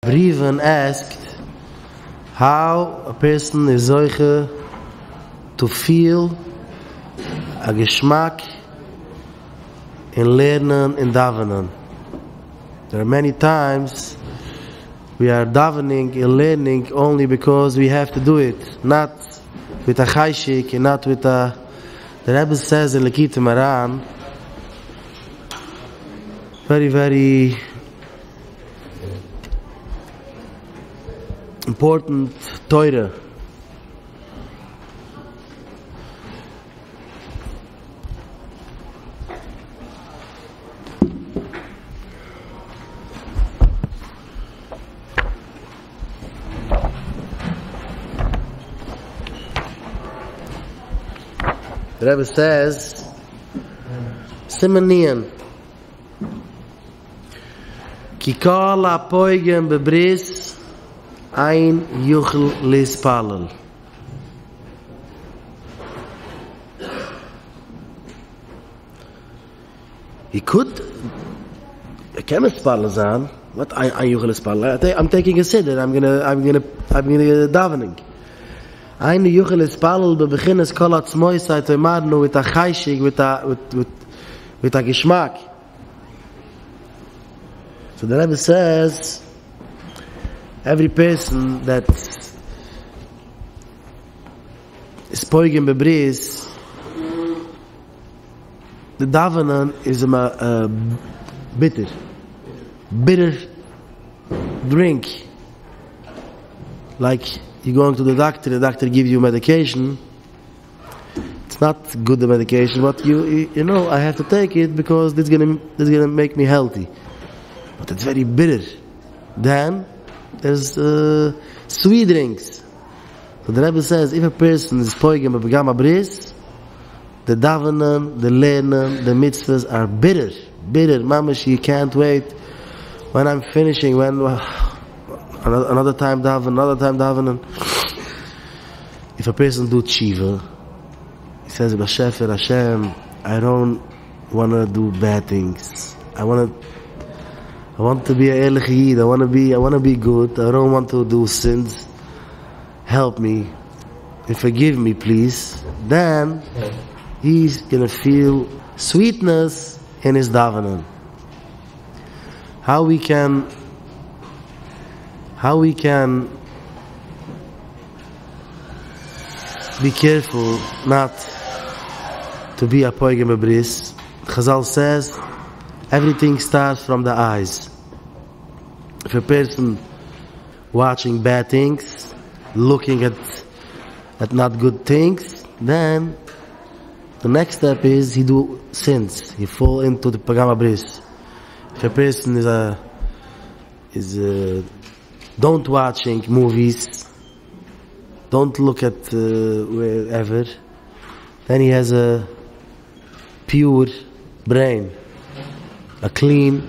Brieven asked how a person is zoiche to feel a geschmack in lernen and davenen. There are many times we are davening and learning only because we have to do it, not with a chayshik and not with a... The Rebbe says in Lekit Maran, very, very important Torah. The Rebbe says, Simonian, Ki kol ha-poigem bebris, ein yuchel lispalel. He could, I can't mispalel zan. What ein yuchel lispalel? I'm taking a siddur. I'm gonna davening. Eine Juchel ist Palel, bei Beginn ist Kol Atzmoi, seit wir machen nur mit der Chayshik, mit der Geschmack. So the Rebbe says, every person that is poigim bebris, the davenan is a bitter drink. Like you're going to the doctor gives you medication. It's not good, the medication, but you know I have to take it because this gonna make me healthy. But it's very bitter. Then there's sweet drinks. So the Rebbe says if a person is poigim b'gama bris, the davenan, the lernen, the mitzvahs are bitter. Mamash, you can't wait when I'm finishing, another time davening. If a person do tshiva, he says, B'shefer Hashem, I don't want to do bad things. I want to be a ehrlich yid. I want to be good. I don't want to do sins. Help me and forgive me, please. Then he's gonna feel sweetness in his davening. How we can be careful not to be a poigem bebris. Chazal says everything starts from the eyes. If a person watching bad things, looking at not good things, then the next step is he do sins. He fall into the pagama bris. If a person is don't watching movies, don't look at wherever, then he has a pure brain, a clean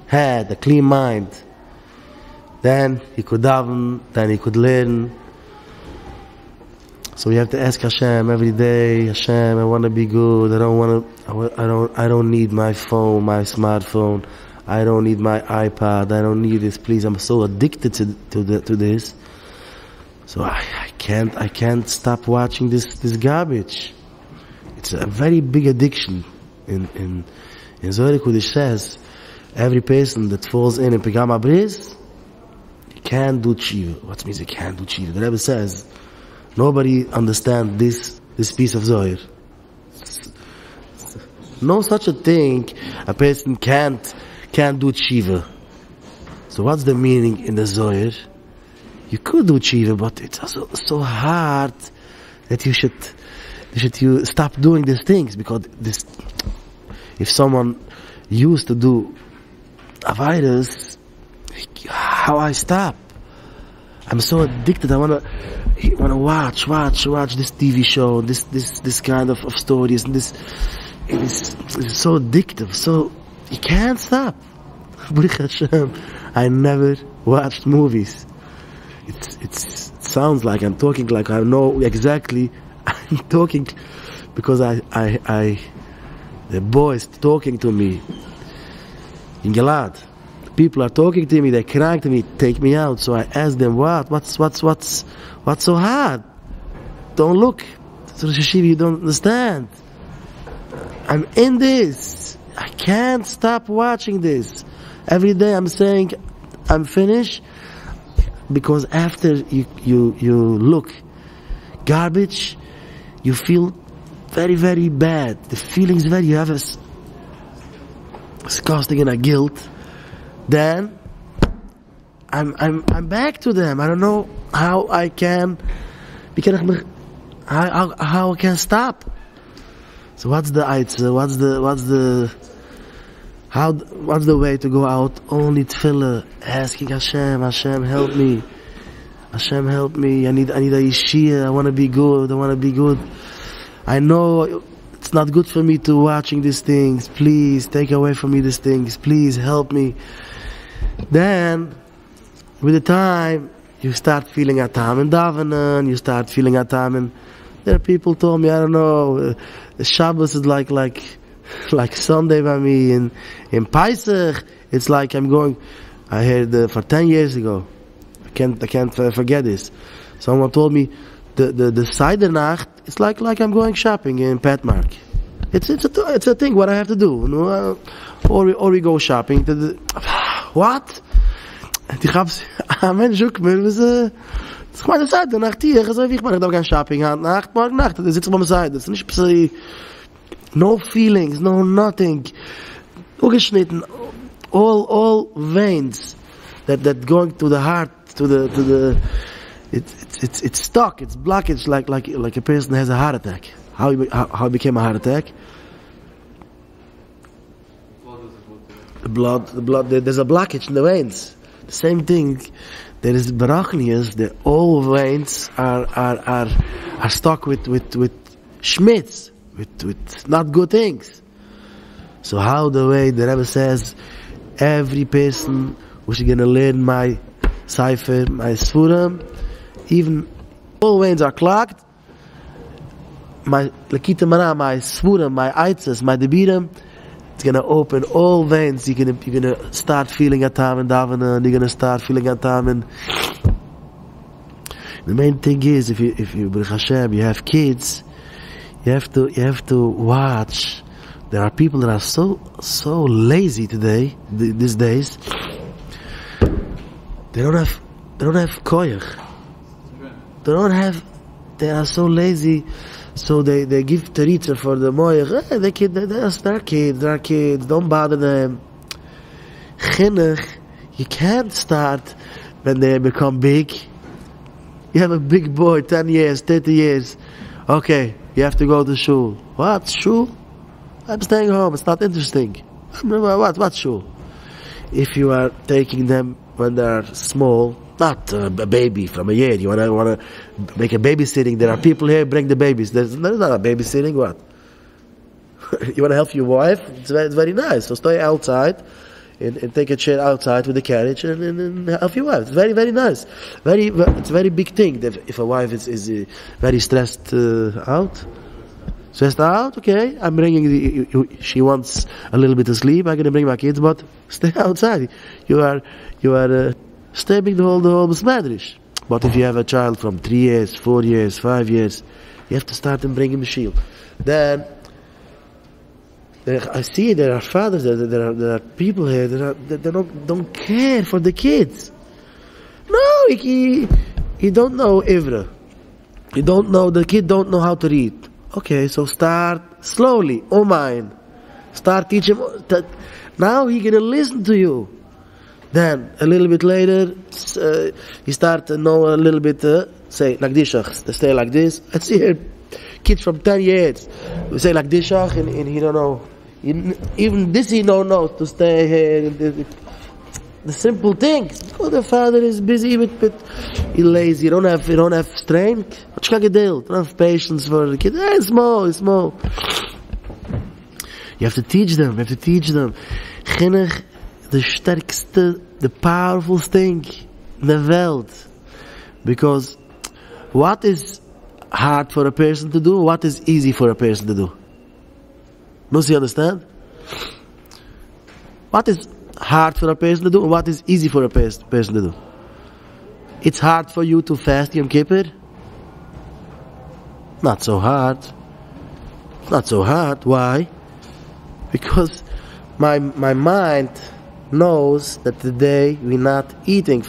head, a clean mind. Then he could daven, then he could learn. So we have to ask Hashem every day, Hashem, I want to be good. I don't need my phone, my smartphone. I don't need my iPad. I don't need this. Please, I'm so addicted to this. So I can't stop watching this garbage. It's a very big addiction. In Zohar Kodesh says, every person that falls in Pegama Bris, he can't do tshiva. What means he can't do tshiva? The Rebbe says, nobody understands this piece of Zohar. No such a thing. A person can't do tshiva. So what's the meaning in the Zohar? You could do tshiva, but it's also so hard that you should stop doing these things, because if someone used to do a virus, how I stop? I'm so addicted. I wanna watch this TV show, this kind of stories, and it's so addictive. So you can't stop. Baruch Hashem, I never watched movies. It sounds like I'm talking like I know exactly. I'm talking because the boy is talking to me in Gilad. People are talking to me, they're crying to me, take me out. So I ask them, what's so hard? Don't look. So Yeshiva, you don't understand. I'm in this. I can't stop watching this. Every day I'm saying, I'm finished. Because after you look garbage, you feel very, very bad. The feeling's you have a disgusting and a guilt. Then I'm back to them. I don't know how I can, how I can stop. So what's the answer? What's the way to go out? Only tefillah, asking Hashem, help me. Hashem, help me. I need a yeshia. I want to be good. I know it's not good for me to watching these things. Please take away from me these things. Please help me. Then, with the time, you start feeling a time in davening. You start feeling a time in. There are people told me, I don't know, the Shabbos is like Sunday by me. In Pesach, it's like I'm going. I heard for 10 years ago. I can't forget this. Someone told me the Seder Nacht. It's like I'm going shopping in Petmark. It's a thing. What I have to do, you know? Or we go shopping. What? Ich hab's. Amen. Juk mir was. Das ist meine Zeit. Nacht hier. Also ich mache da kein shopping. Nacht morgen Nacht. Das sitzt bei mir Seite. Das ist nicht no feelings, no nothing. Ungeschnitten. All veins that going to the heart, to the. It's stuck. It's blockage. Like a person has a heart attack. How it became a heart attack? The blood. There's a blockage in the veins. The same thing. There is barachnias. The all veins are stuck with schmitz, with not good things. So how the way the Rebbe says, every person who's gonna learn my cipher, my sfurim, even all veins are clogged. My lakita mana, my sfurim, my aitzes, my debirim, it's gonna open all veins. You're gonna start feeling a time in davening. You're gonna start feeling a time in. The main thing is, if you Baruch Hashem, you have kids, you have to watch. There are people that are so lazy today, these days. They don't have koyach. They are so lazy. So they give teritza for the moyach. They're kids. Don't bother them. Chinuch, you can't start when they become big. You have a big boy, 10 years, 30 years. Okay, you have to go to shul. What, shul? I'm staying home. It's not interesting. What shul? If you are taking them when they are small, not a baby from a year. You want to make a babysitting. There are people here, bring the babies. There's not a babysitting. What? You want to help your wife? It's very nice. So stay outside and take a chair outside with the carriage and help your wife. It's very, very nice. It's a very big thing that if a wife is very stressed out. Stressed out, okay. I'm bringing she wants a little bit of sleep. I'm going to bring my kids, but stay outside. You are stepping the whole besmadrish. But if you have a child from 3 years, 4 years, 5 years, you have to start and bring him a shield. Then I see there are fathers, there are people here that don't care for the kids. No, he don't know Ivra. The kid don't know how to read. Okay, so start slowly. Oh mine. Start teaching him. Now he gonna listen to you. Then a little bit later, you start to know a little bit. Say like this, stay like this. I see here kids from 10 years. We say like this, and he don't know. Even this he don't know to stay here. The simple things. Because the father is busy with he's lazy. You don't have strength. You don't have patience for the kid. It's small. You have to teach them. Chinuch, the sterkste, the powerful thing in the world. Because what is hard for a person to do? What is easy for a person to do? Does you understand? What is hard for a person to do and what is easy for a person to do? It's hard for you to fast Yom Kippur? Not so hard. Not so hard. Why? Because my mind knows that today we're not eating.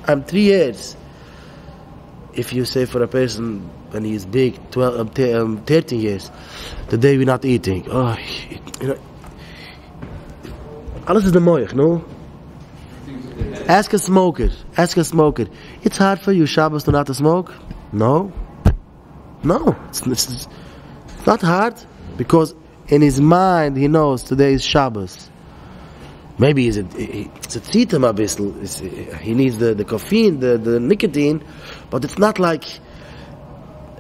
I'm 3 years. If you say for a person when he is big, 13 years, today we're not eating. Oh, you know, alles is the moich, no? Ask a smoker. It's hard for you Shabbos to not to smoke? No. It's not hard because in his mind he knows today is Shabbos. Maybe it's a tzitam a bissl. He needs the caffeine, the nicotine, but it's not like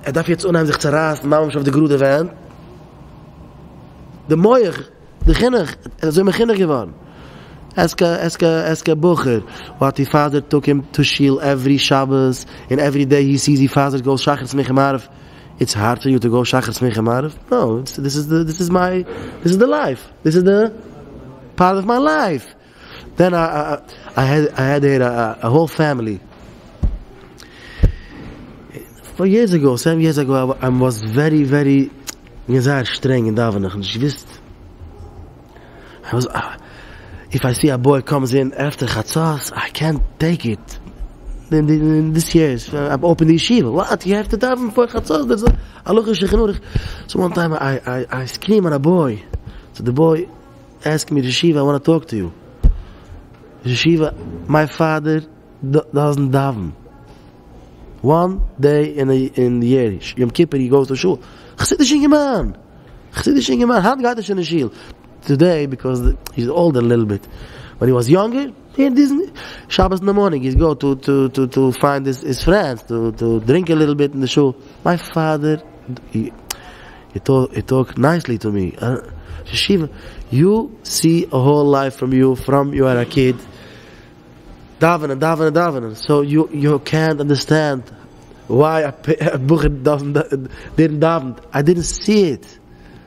darf jetzt unheimlich sich zerrasen, Mama auf der Grude werden. Der Moich, der Chinuch, so immer Chinuch geworden. Eska Bucher, what his father took him to shul every Shabbos, and every day he sees his father go Shachar Smicha Marav. It's hard for you to go Shachar Smicha Marav? No, this is the life. This is the part of my life. Then I had a whole family. 7 years ago, I was very, very streng in Davenach. And she wist, if I see a boy comes in after Chatzos, I can't take it. In this year, I've opened the yeshiva. What? You have to daven for Chatzos? So one time I scream at a boy. So the boy asked me, Yeshiva, I want to talk to you. Yeshiva, my father doesn't daven. One day in the year, Yom Kippur, he goes to shul. Chassidish Ingeman. Had got in the shul. Today, because he's older a little bit. When he was younger, Shabbos in the morning, he'd go to find his friends, to drink a little bit in the shul. My father, he talked nicely to me. Yeshiva, you see a whole life from you are a kid. Davening. So you can't understand why a bucher didn't daven. I didn't see it.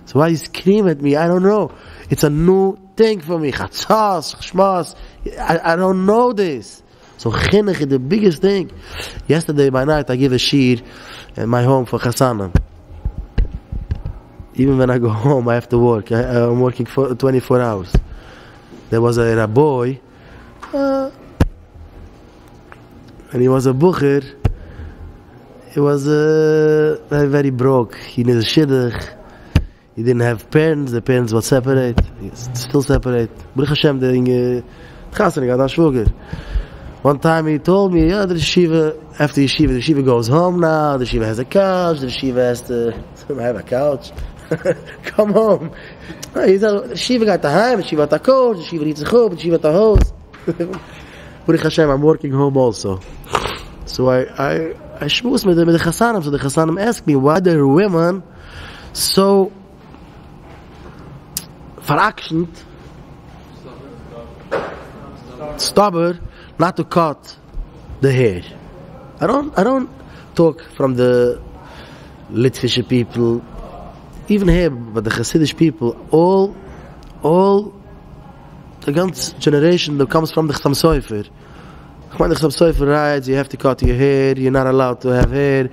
So why you scream at me? I don't know. It's a new thing for me. Chatzos, Shmas. I don't know this. So Chinuch is the biggest thing. Yesterday by night I give a shir in my home for Chassanim. Even when I go home, I have to work. I'm working for 24 hours. There was a boy, and he was a bucher. He was very, very broke. He needed a shidduch. He didn't have parents. The parents were separate. He's still separate. Baruch Hashem, the chassanik, one time he told me, the yeshiva, after the yeshiva goes home now. The yeshiva has a couch. The yeshiva has to have a couch. Come home. He said, Yeshiva got the heim, Yeshiva got the coach, Yeshiva needs a chub, Yeshiva got the hose. Baruch Hashem, I'm working home also. So I shmooze with the Chassanim. So the Chassanim asked me, why are women so veractioned, stubborn, not to cut the hair? I don't talk from the Litvische people, even here, but the Hasidic people, all the ganze generation that comes from the Chassam Sofer. When the Chassam Sofer writes, you have to cut your hair, you're not allowed to have hair.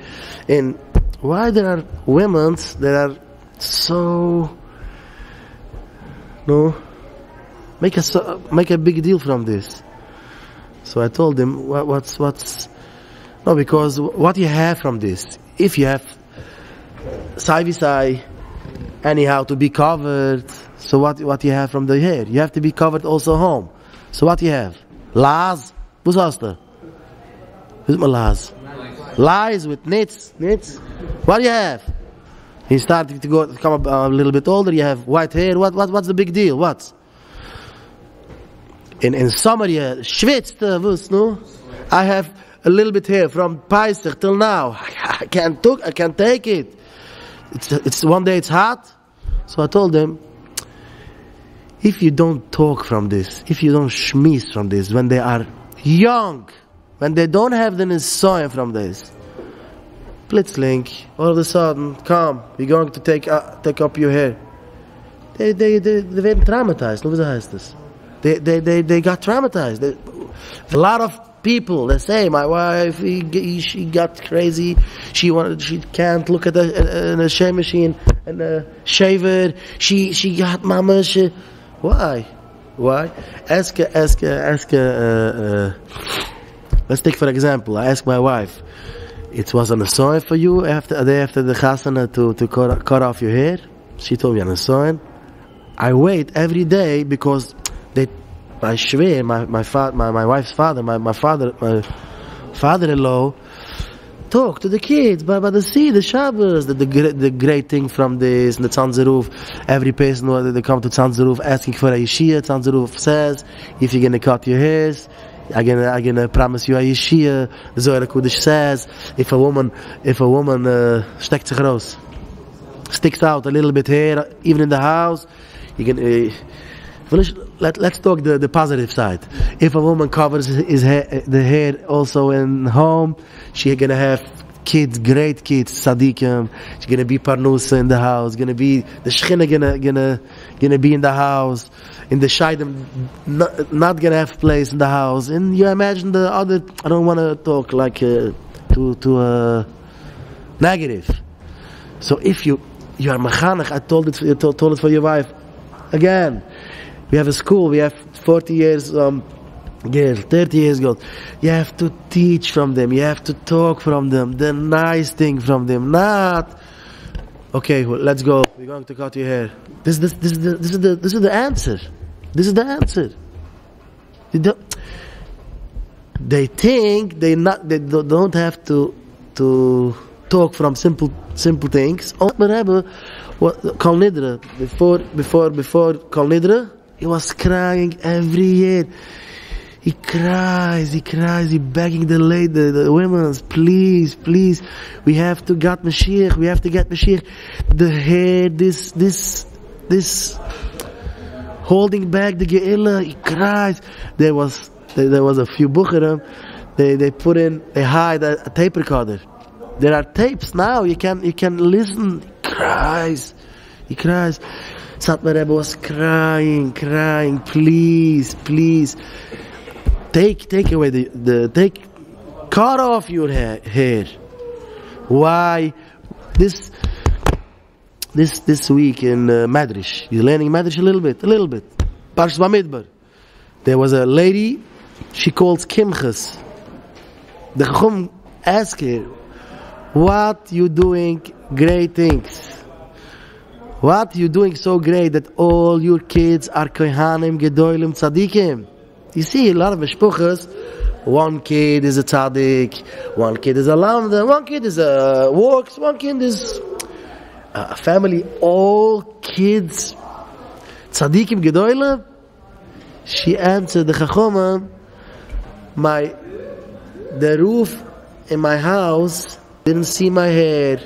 And why there are women that are so, make a big deal from this? So I told him, because what you have from this, if you have sai anyhow to be covered, so what you have from the hair? You have to be covered also home. So what you have? Laas? Was hast du? Who's my laas? Lies with knits. What do you have? He's starting to come a little bit older. You have white hair. What's the big deal? What? In summer you schwitzt. No? I have a little bit hair from Pesach till now. I can't take it. It's one day it's hot. So I told them, if you don't talk from this, if you don't shmiz from this, when they are young, when they don't have the nisoyim from this, blitzling, all of a sudden, come, we're going to take up your hair. They werden traumatized. Wie heißt das? They got traumatized. A lot of people, they say, my wife, she got crazy. She can't look at a shave machine and shave it. She got mama. Why? Ask. Let's take for example. I asked my wife. It was an assignment for you a day after the chasana to cut off your hair. She told me an assignment. I wait every day because my shver, my wife's father, my father-in-law, talk to the kids by the sea, the Shabbos, the great thing from this, and the Tzanzeruf. Every person they come to Tzanzeruf asking for a yeshia. Tzanzeruf says, if you're gonna cut your hairs, I'm gonna promise you a yeshia. The Zohar Kodesh says, if a woman steckt sich raus, sticks out a little bit hair, even in the house, you can. Let's talk the positive side. If a woman covers the hair also in home, she's gonna have kids, great kids, tzaddikim. She's gonna be parnusa in the house. Gonna be the shechina gonna be in the house. In the shaidim, not gonna have place in the house. And you imagine the other. I don't want to talk like to negative. So if you are mechanech, I told it for your wife again. We have a school, we have 40 years girls, 30 years girls. You have to teach from them, you have to talk from them, the nice thing from them, not, okay, well, let's go, we're going to cut your hair. This is the answer. This is the answer. They think they don't have to talk from simple things. Kol Nidra, before Kol Nidra, he was crying every year. He cries, he begging the women, please, we have to get Mashiach. The hair, this holding back the Ge'ila, he cries. There was a few Bucherim, they hide a tape recorder. There are tapes now, you can listen. He cries. Satmar Rebbe was crying, please, take away cut off your hair. Why? This week in Madrash, you're learning Madrash a little bit. Parshas Bamidbar. There was a lady, she calls Kimchas. The Chacham asked her, what you doing great things? What you doing so great that all your kids are kohanim, gedolim, tzaddikim? You see a lot of mishpuchas. One kid is a tzaddik, one kid is a lamda, one kid is a works, one kid is a family. All kids tzaddikim, gedolim. She answered the chachoma, the roof in my house didn't see my hair.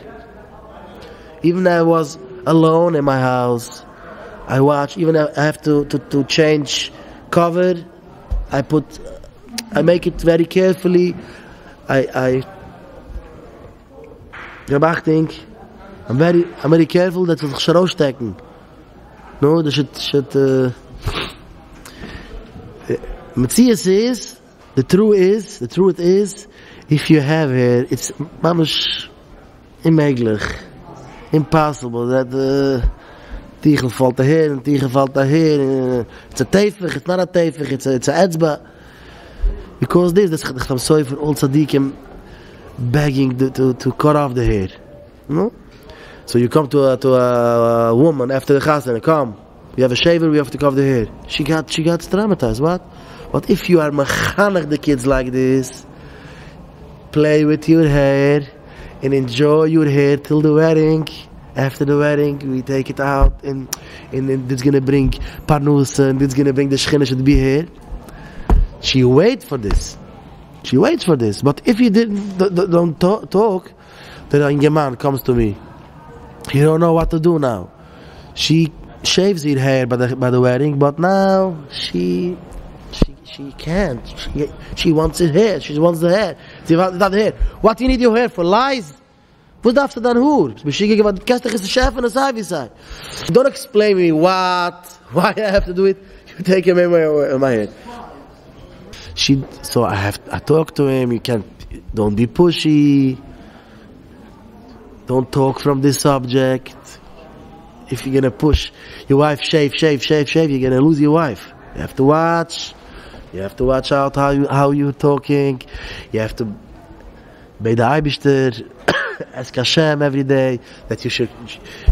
Even I was alone in my house, I watch. Even I have to change cover. I make it very carefully. I'm very careful that it should stecken. No, that should. Metzias is the truth is, if you have hair, it's mamish unmöglich. Impossible that Tiegel valt daher and Tiegel valt daher. It's a tefich, it's not a tefich, it's a etzba. Because that's I'm sorry for all tzaddikim begging to cut off the hair. No? So you come to a woman after the chasana, come, we have a shaver, we have to cover the hair. She got traumatized. What if you are mechanech the kids like this? Play with your hair and enjoy your hair till the wedding. After the wedding, we take it out, and it's gonna bring parnus, and it's gonna bring the shechina should be here. She waits for this. But if you don't talk, then a young man comes to me. He don't know what to do now. She shaves her hair by the wedding, but now she can't. She wants her hair. She wants the hair. She wants the hair. What do you need your hair for? Lies? What darfst du dann hur? Don't explain me why I have to do it. You take him in my head. So I talk to him. You can't. Don't be pushy. Don't talk from this subject. If you're gonna push your wife, shave, you're gonna lose your wife. You have to watch. You have to watch out how you're talking. You have to be the Eibishter, ask Hashem every day that you should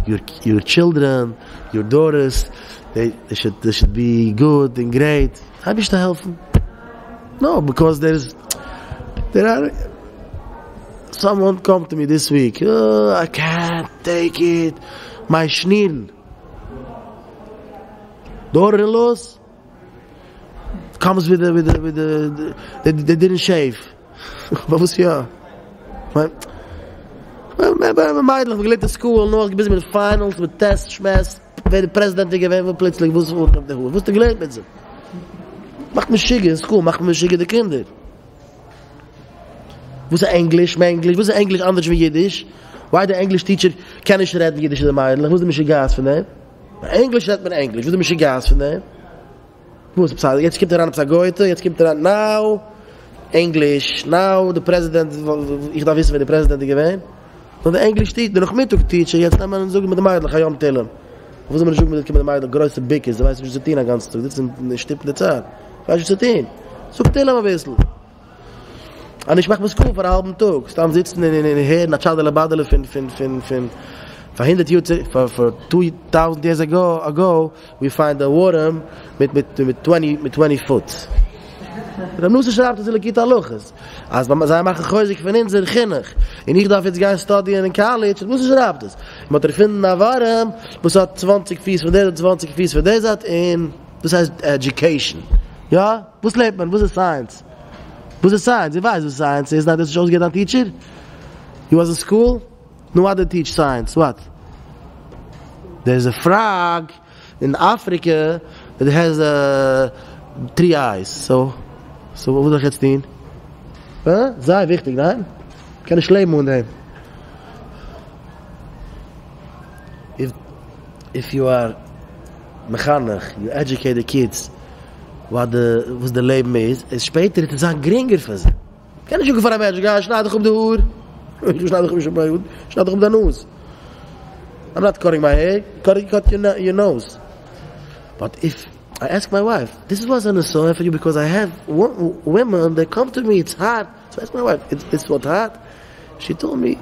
your children, your daughters, they should be good and great. Eibishter helfen. No, because there are someone come to me this week. Oh, I can't take it. My Schnieren. Daughter-in-laws comes with the they didn't shave. What was ja? My meidlich gelernt at school noch bis mit finals mit tests schmeiß wer der Präsident gewesen plötzlich was auf der Hof. Was der gelernt mit so. Macht mir schicke school, macht mir schicke die Kinder. Was Englisch, was Englisch anders wie Jiddisch? Why the English teacher kann ich reden Jiddisch der meidlich? Was der mich gas von dem? Englisch redt man Englisch, was der mich gas von dem? Was sagt jetzt gibt er an Psagoite, jetzt gibt er an now English, now the president, ich darf wissen wer der Präsident gewesen. Und der Englisch teacher, der noch mit teacher, jetzt nehmen wir so mit der meidlich kann tellen. Was wir suchen mit der meidlich große big ist, weiß ich Tina ganz Tag. Das sind eine stippende Zahl. Weiß ich Tina. So tellen wir ein bisschen. Und ich mach mir School für einen halben Tag. Stand sitzen in her, nach Chadele Badele for 100 years, for 2000 years ago, we find a worm mit 20 foot. Dan muss ich schreiben, dass ich da loches. Als man sei machen geusig von inser Chinuch. Und ich darf jetzt gehen studieren in college, muss ich schreiben das. Man finden na warm, was hat 20 Fies von der, 20 Fies von der hat in das heißt education. Ja? Was lebt man? Was ist Science? Was ist Science? Ich weiß, was Science ist. Not that you get a teacher? You was in school? No other teach science. What? There's a frog in Africa that has 3 eyes. So what would I jetzt dienen? Sehr wichtig, nein? Keine Schleimmund haben. If you are mechanech, you educate the kids, was the Leben ist später ist es auch geringer für sie. Kann ich auch gefallen, Mensch, schneid dich die Uhr. Schneid dich die Nuss. I'm not cutting my hair, cut your nose. But if I ask my wife, this wasn't a song for you because I have women that come to me, it's hard. So I ask my wife, it's what hard? She told me,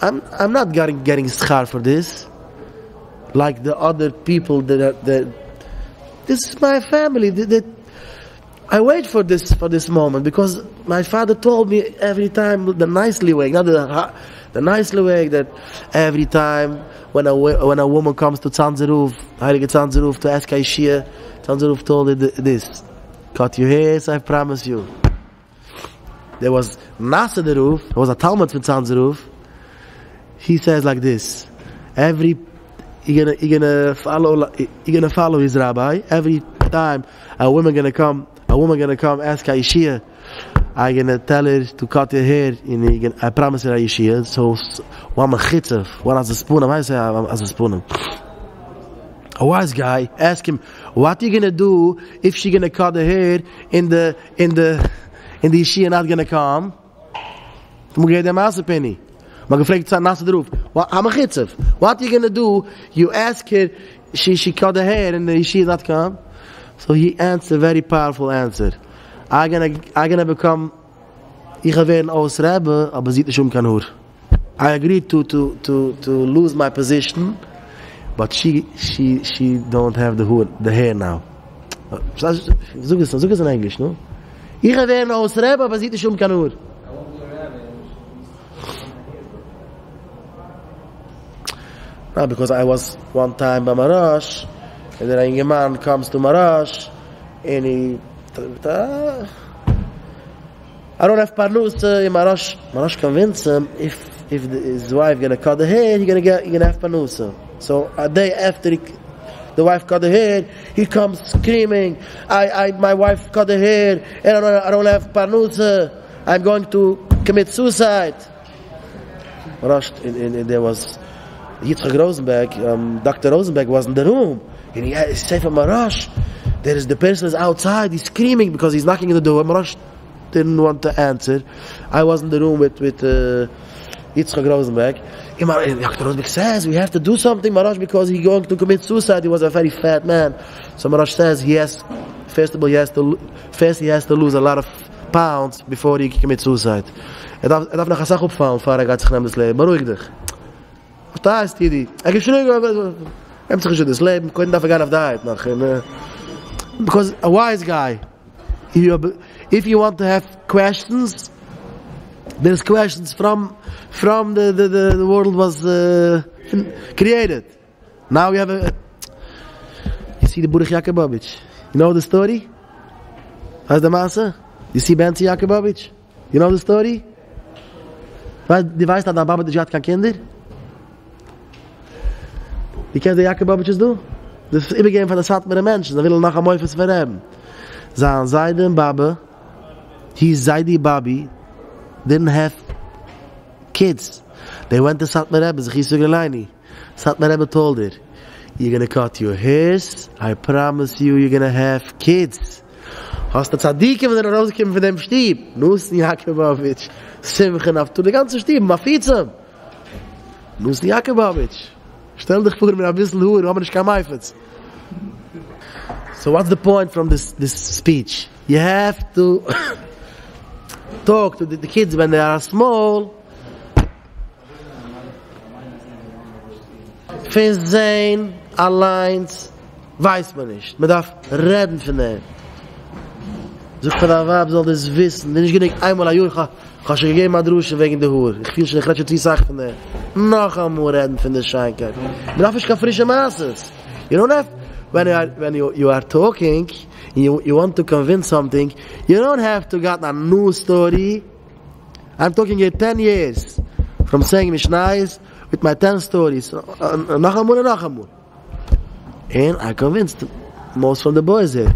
I'm not getting schar for this. Like the other people that this is my family. That I wait for this moment because my father told me every time the nicely way, not the nicely way that every time when a woman comes to Tzanzeruf, Heilige Tzanzeruf to ask Aishia, Tzanzeruf told her this: cut your hairs, I promise you. There was Nasa the roof. There was a Talmud for Tzanzeruf. He says like this: you're gonna follow his rabbi. Every time a woman gonna come ask Aishia, I'm gonna tell her to cut her hair. And I promise her Aishia. So one chitzef, one as a spoon. I say as a spoon. A wise guy ask him, what are you gonna do if she gonna cut her hair in the Aishia not gonna come? Du musst dem Aspenny. Maar gefragt zijn naast de roof. What are you gonna do? You ask her, she cut her hair and she not come. So he answered a very powerful answer. I'm gonna become. Ich werde aus Rebbe, aber sieht nicht kein Hur. I agreed to lose my position, but she don't have the hair now. Sag es in Englisch, no? Ich werde aus Rebbe, aber sieht nicht kein Hur. No, because I was one time by Marash, and then a young man comes to Marash, and he, I don't have parnusa. Marash convinced him if his wife gonna cut the hair, you're gonna have parnusa. So a day after the wife cut the hair, he comes screaming, my wife cut the hair, and I don't have parnusa. I'm going to commit suicide. Marash, and there was Yitzchak Rosenberg, Dr. Rosenberg was in the room, and he said from Marash, the person is outside, he's screaming because he's knocking on the door. Marash didn't want to answer. I was in the room with Yitzchak Rosenberg. Dr. Rosenberg says we have to do something, Marash, because he's going to commit suicide. He was a very fat man. So Marash says he has to lose a lot of pounds before he commits suicide. Darf nach Asach opfallen, Fahrer geht sich nehmen das Leben. Beruhig dich. Da ist die. Sich das Leben, couldn't forget of that. Because a wise guy, if you want to have questions, there's questions from the world was created. Now we have you see the Buddha Yakubovich. You know the story? How's the Master? You see Benzi Yakubovich? You know the story? Die weiß, dass der Baba hat keine Kinder? Wie kennst du Jakubowitsches du? Das ist übergeben von der Saat mit den Menschen. Da will noch einmal was verheben. Seide Baba, Zaidi Babi, didn't have kids. They went to Sat Rebbe, sich hieß Geleini. Sat Rebbe told her, you're gonna cut your hairs, I promise you're gonna have kids. Hast du Tzadikim, wenn er rausgekommen von dem Stieb? Nusni Jakubowitsch. Simchen auf die ganze Stieb, Mafizem. Nusni Jakubowitsch. Stell dich vor, mir ein bisschen Hure, aber nicht kein Meifetz. So what's the point from this speech? You have to talk to the kids when they are small. Für sein, allein, weiß man nicht. Man darf reden von dem. So von der Wab soll das wissen. Denn ich gehe einmal ein Jahr, ich habe schon gegeben Madrusche wegen der Hure. Ich fühle schon, ich rede schon 2 Sachen von dem. Noch einmal reden von der Scheinkeit. Man darf nicht keine frische Masses. You don't have, when you are talking, you want to convince something, you don't have to get a new story. I'm talking here 10 years from saying Mishnayos with my 10 stories. Noch einmal. And I convinced most from the boys here.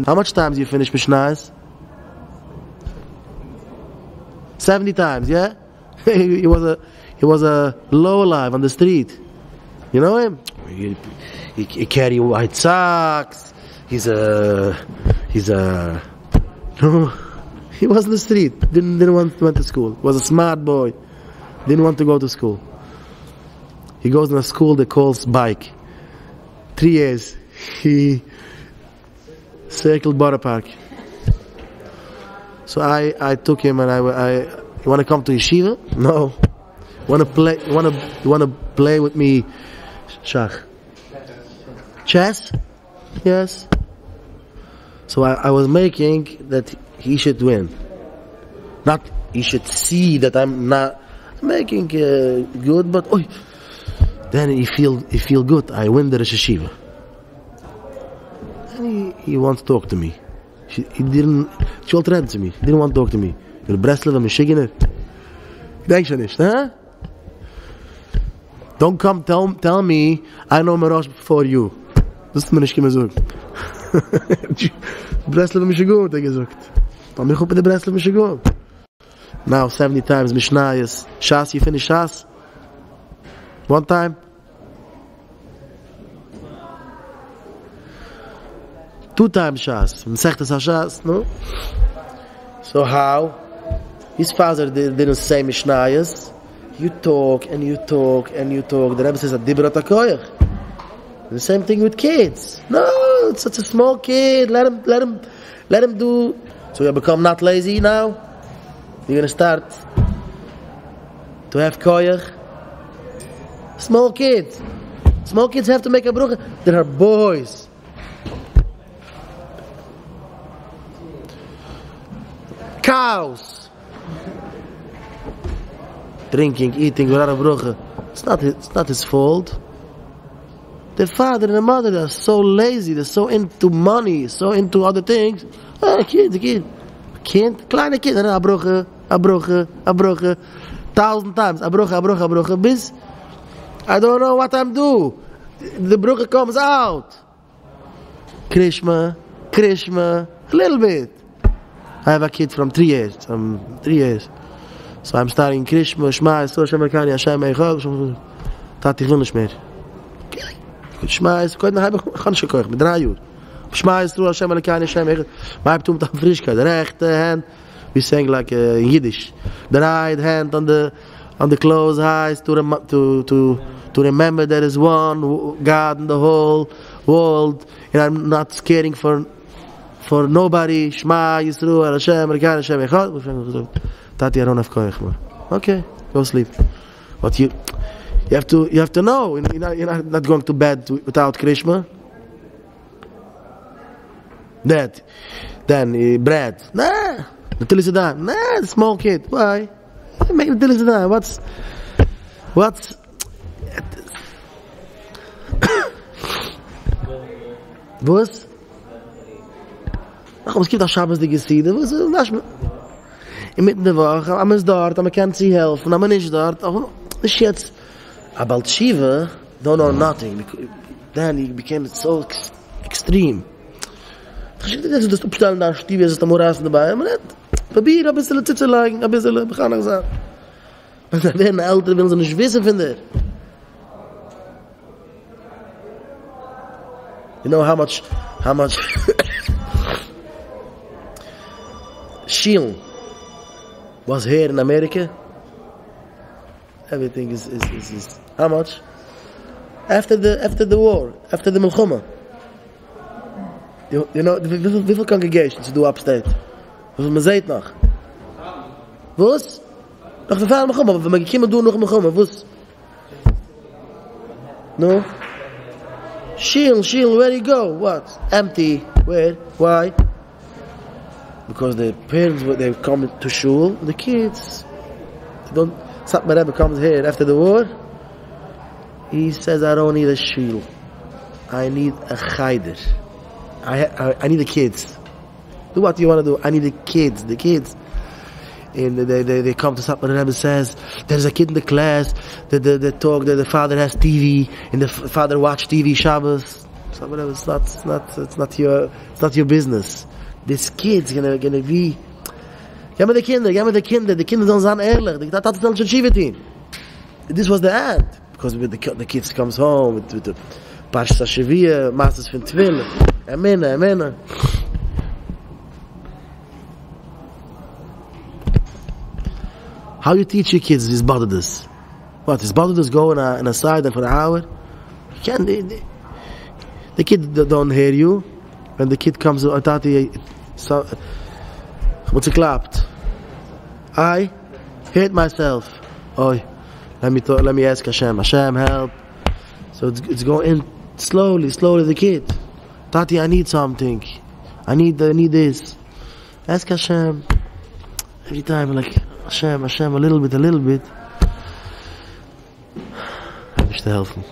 How much times you finish Mishnayos? 70 times, yeah? he was a lowlife on the street. You know him? He carry white socks. He was on the street. Didn't went to school. Was a smart boy. Didn't want to go to school. He goes in a school that calls bike. 3 years. He circled Borough Park. So I took him and you want to come to Yeshiva? No. You want to play with me Shach? Chess? Yes. So I was making that he should win. Not he should see that I'm not making good, but then he feel good. I win the Rosh Yeshiva. And he wants to talk to me. She wollte reden zu mir. He didn't want to talk to me. Für Breslau, Michiganer. Denk schon nicht, huh? Don't come tell me I know Marash before you. Das ist mir nicht gesagt. Breslau, Michigan, hat gesagt. Dann mich auf in der Breslau, Michigan. Now 70 times Mishnayos. Shas, you finish Shas? 1 time? 2 times Shas. Sagt es Shas, no? So how? His father didn't say Mishnayos. You talk and you talk and you talk. The Rebbe says, Adibrat HaKoyach. The same thing with kids. No, it's such a small kid. Let him do. So you become not lazy now? You're going to start to have koyach? Small kids. Small kids have to make a brucha. There are boys. Cows. Drinking, eating without a brucha. It's not his fault. The father and the mother are so lazy, they're so into money, so into other things. A kid. Kleine kid. A brucha. 1,000 times. A brucha. Bis I don't know what I'm doing. The brucha comes out. Krishma, a little bit. I have a kid from 3 years. 3 years. So I'm starting Krishma, Shema, Yisrael, Shem Elkani, Hashem, Eichel, Tati, ich will nicht mehr. Shema, ich kann nicht kochen, mit 3 Uhr. Shema Yisrael, Hashem Elokeinu, Hashem Echad. My Ptum Tam Frischkeit. The rechte hand, we sang like in Yiddish. The right hand on the closed eyes to remember there is one God in the whole world, and I'm not caring for nobody. Shema Yisrael, Hashem Elokeinu, Hashem Echad. Tati, I don't have koyach more. Okay, go sleep. But you have to know. You're not going to bed without Krishma. That, then bread. Nah, the till is done. Nah, the small kid. Why? Make the till is done. What's? Was? Ach, was gibt auch Shabbos die Geschichte? Was? Mitten der Woche, am ist dort, am kann sie helfen, am nicht dort. Ist jetzt, aber Shiva don't know nothing. Then he became so extreme. Ich dachte, das Upstellen nach Stiebe, ist das Morasen dabei. Aber nicht. Probier ein bisschen Zitze legen, ein bisschen, ich kann nicht sagen. Wenn sie werden älter, will sie nicht wissen von dir. You know how much Shield was here in America? Everything is how much? After the war, after the Milchoma. You know, wie viel congregations do upstate? Wie viel man sieht noch? Was? Noch der Fall Milchoma, aber wenn man gekommen do noch Milchoma, was? No? Shield, where do you go? What? Empty. Where? Why? Because the parents, they come to shul, the kids, Satmar Rebbe comes here after the war, he says, I don't need a shul, I need a chayder. I need the kids. Do what you want to do. I need the kids. And they come to Satmar Rebbe, says, there's a kid in the class, they talk that the father has TV, and the father watch TV Shabbos. Satmar Rebbe, it's not your business. This kid's gonna be. Geh mir die Kinder sollen sein ehrlich. Die Tat ist dann schon Shiva-Team. This was the end. Because the kids comes home with the Parshas Shavia, Masters von Twill. Amen. How you teach your kids this bodidus? What, this bodidus go in a side and for an hour? The kid don't hear you. When the kid comes, Tati, what's it clapped? I hate myself. Oh, let me ask Hashem. Hashem, help. So it's going in slowly, the kid. Tati, I need something. I need this. Ask Hashem. Every time, like, Hashem, a little bit. I wish to help him.